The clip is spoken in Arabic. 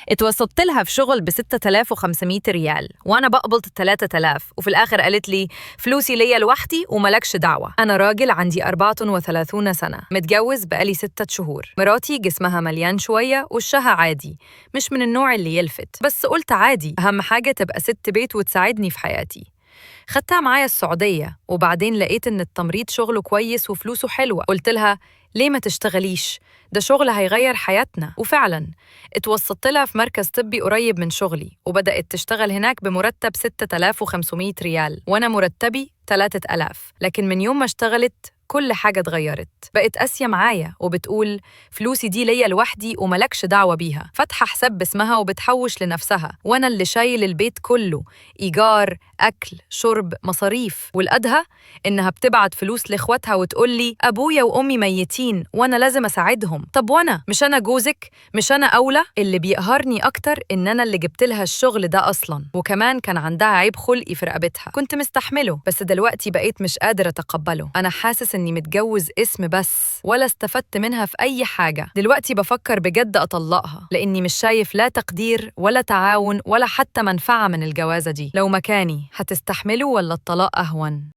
اتوسطت لها في شغل ب 6500 ريال وأنا بقبض 3000، وفي الآخر قالت لي فلوسي ليا لوحدي وملكش دعوة. أنا راجل عندي 34 سنة، متجوز بقالي 6 شهور، مراتي جسمها مليان شوية وشها عادي، مش من النوع اللي يلفت، بس قلت عادي، أهم حاجة تبقى ست بيت وتساعدني في حياتي. خدتها معايا السعودية، وبعدين لقيت إن التمريض شغله كويس وفلوسه حلوة. قلت لها ليه ما تشتغليش؟ ده شغل هيغير حياتنا. وفعلا اتوسطت لها في مركز طبي قريب من شغلي، وبدأت تشتغل هناك بمرتب 6500 ريال وأنا مرتبي 3000. لكن من يوم ما اشتغلت كل حاجة اتغيرت، بقت قاسية معايا وبتقول فلوسي دي ليا لوحدي وملكش دعوة بيها، فاتحة حساب باسمها وبتحوش لنفسها، وأنا اللي شايل البيت كله، إيجار، أكل، شرب، مصاريف. والأدهى إنها بتبعت فلوس لإخواتها وتقول لي أبويا وأمي ميتين وأنا لازم أساعدهم. طب وأنا مش أنا جوزك؟ مش أنا أولى؟ اللي بيقهرني أكتر إن أنا اللي جبت لها الشغل ده أصلاً، وكمان كان عندها عيب خلقي في رقبتها كنت مستحمله، بس دلوقتي بقيت مش قادرة أتقبله. أنا حاسس إني متجوز اسم بس، ولا استفدت منها في أي حاجة. دلوقتي بفكر بجد أطلقها، لأني مش شايف لا تقدير ولا تعاون ولا حتى منفعة من الجوازة دي. لو مكاني هتستحملوا ولا الطلاق أهون؟